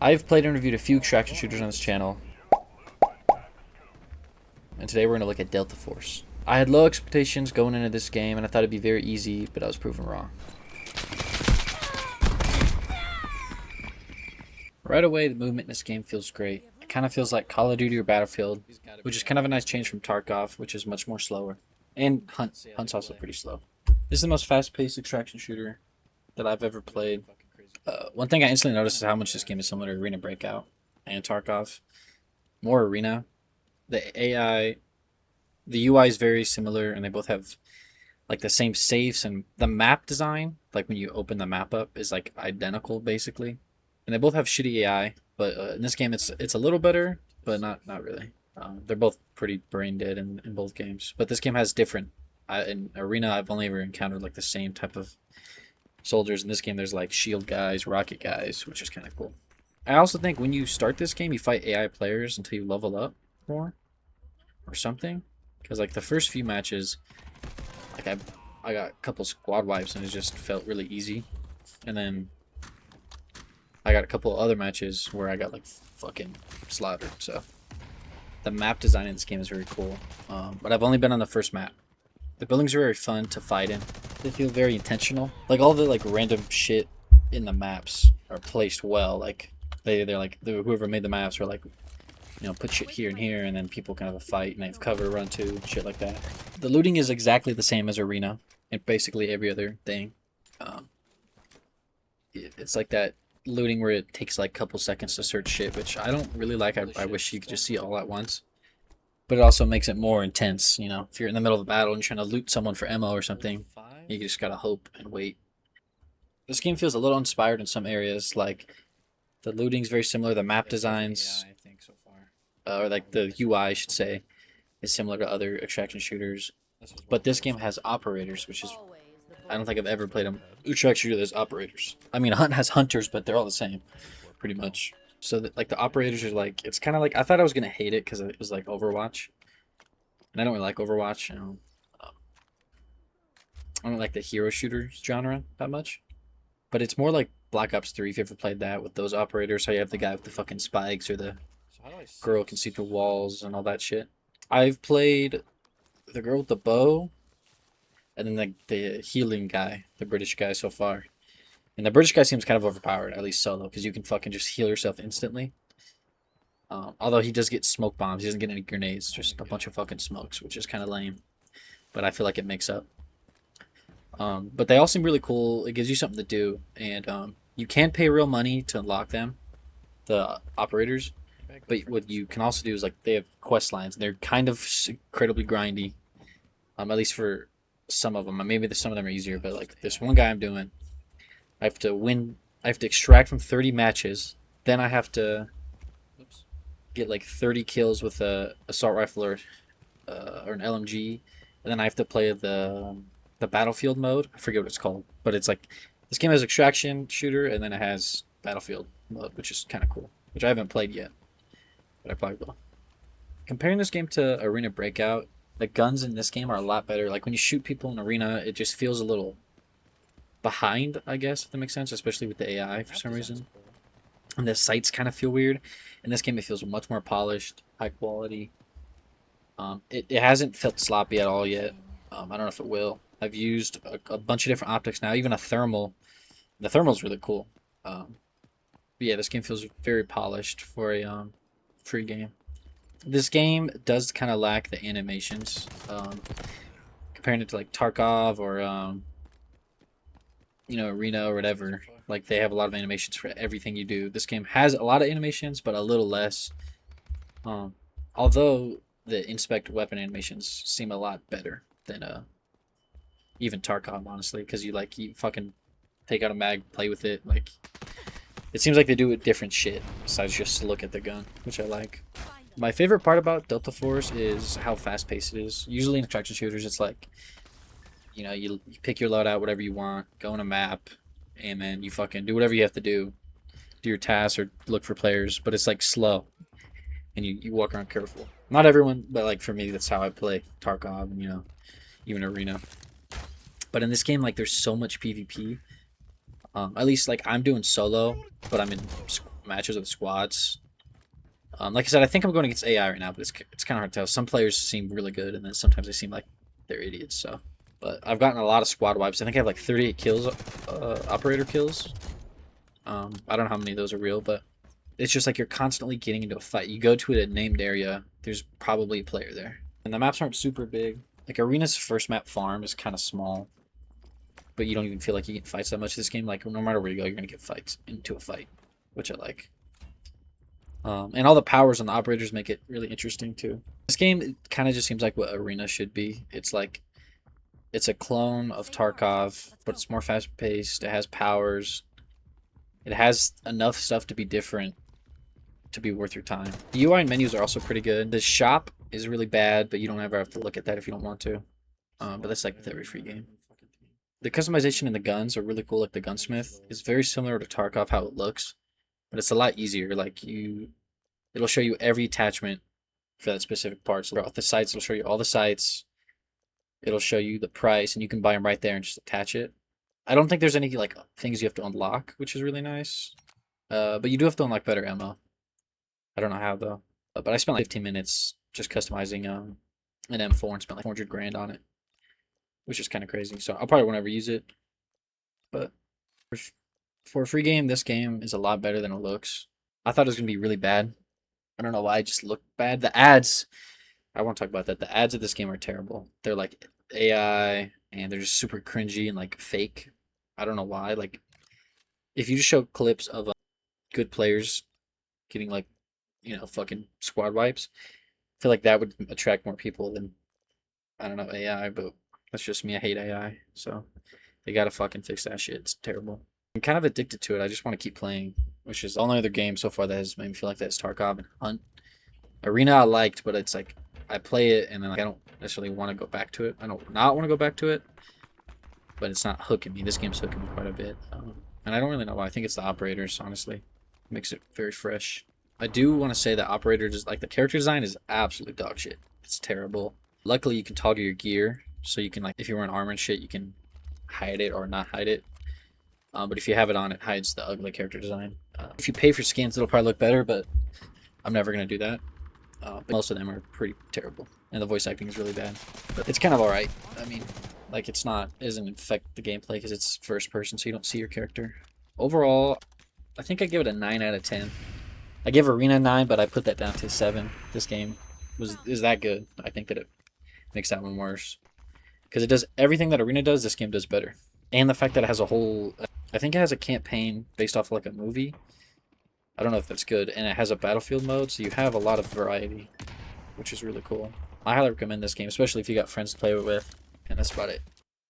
I've played and reviewed a few extraction shooters on this channel, and today we're going to look at Delta Force. I had low expectations going into this game, and I thought it'd be very easy, but I was proven wrong. Right away, the movement in this game feels great. It kind of feels like Call of Duty or Battlefield, which is kind of a nice change from TARKOV, which is much more slower. And Hunt's also pretty slow. This is the most fast-paced extraction shooter that I've ever played. One thing I instantly noticed is how much this game is similar to Arena Breakout and Tarkov. More Arena. The AI, the UI is very similar, and they both have like the same safes, and the map design, like when you open the map up, is like identical basically. And they both have shitty AI, but in this game it's a little better, but not really. They're both pretty brain dead in both games, but this game has different. In Arena, I've only ever encountered like the same type of soldiers. In this game, there's like shield guys, rocket guys, which is kind of cool. I also think when you start this game, you fight AI players until you level up more or something. Because like the first few matches, like I got a couple squad wipes and it just felt really easy. And then I got a couple other matches where I got like fucking slaughtered. So the map design in this game is very cool. But I've only been on the first map. The buildings are very fun to fight in. They feel very intentional. Like all the like random shit in the maps are placed well. Like they're like whoever made the maps are like, you know, put shit here and here, and then people can have a fight and they have cover run to, shit like that. The looting is exactly the same as Arena and basically every other thing. It's like that looting where it takes like a couple seconds to search shit, which I don't really like. I wish you could just see it all at once. But it also makes it more intense, you know. If you're in the middle of a battle and you're trying to loot someone for ammo or something, you just gotta hope and wait. This game feels a little inspired in some areas, like the looting's very similar, the map designs, or like the UI, I should say, is similar to other extraction shooters. But this game has operators, which is, I don't think I've ever played an extraction shooter that has operators. I mean, Hunt has hunters, but they're all the same, pretty much. So like the operators are like, it's kind of like, I thought I was gonna hate it because it was like Overwatch, and I don't really like Overwatch. You know, I don't like the hero shooter genre that much, but it's more like Black Ops 3 if you ever played that with those operators. How you have the guy with the fucking spikes or the girl can see through walls and all that shit. I've played the girl with the bow, and then the healing guy, the British guy so far. And the British guy seems kind of overpowered, at least solo, because you can fucking just heal yourself instantly. Although he does get smoke bombs. He doesn't get any grenades, just a bunch of fucking smokes, which is kind of lame. But I feel like it makes up. But they all seem really cool. It gives you something to do. And you can pay real money to unlock them, the operators. But what you can also do is, like, they have quest lines. And they're kind of incredibly grindy. At least for some of them. Maybe some of them are easier. But, like, this one guy I'm doing, I have to win. I have to extract from 30 matches. Then I have to get like 30 kills with a assault rifle or an LMG, and then I have to play the battlefield mode. I forget what it's called, but it's like this game has extraction shooter, and then it has battlefield mode, which is kind of cool. Which I haven't played yet, but I probably will. Comparing this game to Arena Breakout, the guns in this game are a lot better. Like when you shoot people in Arena, it just feels a little behind, I guess, if that makes sense, especially with the AI for some reason. And the sights kind of feel weird. In this game, it feels much more polished, high quality. It hasn't felt sloppy at all yet. I don't know if it will. I've used a bunch of different optics now, even a thermal. The thermal's really cool. But yeah, this game feels very polished for a free game. This game does kind of lack the animations. Comparing it to like Tarkov or you know, Arena or whatever, like they have a lot of animations for everything you do. This game has a lot of animations, but a little less. Although the inspect weapon animations seem a lot better than even Tarkov, honestly, because you fucking take out a mag, play with it. Like it seems like they do it different shit besides just look at the gun, which I like. My favorite part about Delta Force is how fast paced it is. Usually in extraction shooters, it's like, you know, you pick your loadout, whatever you want, go on a map, and then you fucking do whatever you have to do your tasks or look for players, but it's like slow, and you walk around careful. Not everyone, but like for me, that's how I play Tarkov, and, you know, even Arena. But in this game, like there's so much PvP. At least like I'm doing solo, but I'm in matches with squads. Like I said, I think I'm going against AI right now, but it's kind of hard to tell. Some players seem really good, and then sometimes they seem like they're idiots. So, but I've gotten a lot of squad wipes. I think I have like 38 kills, operator kills. I don't know how many of those are real, but it's just like you're constantly getting into a fight. You go to a named area, there's probably a player there, and the maps aren't super big. Like Arena's first map farm is kind of small, but you don't even feel like you get fights that much this game. Like no matter where you go, you're gonna get fights into a fight, which I like. And all the powers on the operators make it really interesting too. This game, it kind of just seems like what Arena should be. It's like, it's a clone of Tarkov, but it's more fast paced. It has powers. It has enough stuff to be different to be worth your time. The UI and menus are also pretty good. The shop is really bad, but you don't ever have to look at that if you don't want to. But that's like with every free game. The customization in the guns are really cool. Like the gunsmith is very similar to Tarkov how it looks, but it's a lot easier. Like it'll show you every attachment for that specific part. So off the sites, it'll show you all the sites. It'll show you the price, and you can buy them right there and just attach it. I don't think there's any like things you have to unlock, which is really nice. But you do have to unlock better ammo. I don't know how though. But I spent like 15 minutes just customizing an M4 and spent like 400 grand on it, which is kind of crazy. So I probably won't ever use it. But for a free game, this game is a lot better than it looks. I thought it was gonna be really bad. I don't know why it just looked bad. The ads, I won't talk about that. The ads of this game are terrible. They're like AI and they're just super cringy and like fake. I don't know why. Like, if you just show clips of good players getting like, fucking squad wipes, I feel like that would attract more people than, I don't know, AI, but that's just me. I hate AI. So they gotta fucking fix that shit. It's terrible. I'm kind of addicted to it. I just want to keep playing, which is the only other game so far that has made me feel like that is Tarkov and Hunt. Arena I liked, but it's like I play it and then like I don't necessarily want to go back to it. I don't not want to go back to it, but it's not hooking me. This game's hooking me quite a bit, and I don't really know why. I think it's the operators, honestly. It makes it very fresh. I do want to say that operators, like the character design is absolute dog shit. It's terrible. Luckily, you can toggle your gear, so you can like if you're wearing armor and shit, you can hide it or not hide it. But if you have it on, it hides the ugly character design. If you pay for skins, it'll probably look better, but I'm never going to do that. But most of them are pretty terrible, and the voice acting is really bad. But it's kind of alright. I mean, like it doesn't affect the gameplay because it's first person, so you don't see your character. Overall, I think I give it a 9 out of 10. I give Arena 9, but I put that down to 7. This game is that good. I think that it makes that one worse. Because it does everything that Arena does, this game does better. And the fact that it has a whole... I think it has a campaign based off of like a movie. I don't know if that's good. And it has a battlefield mode, so you have a lot of variety, which is really cool. I highly recommend this game, especially if you got friends to play it with. And that's about it.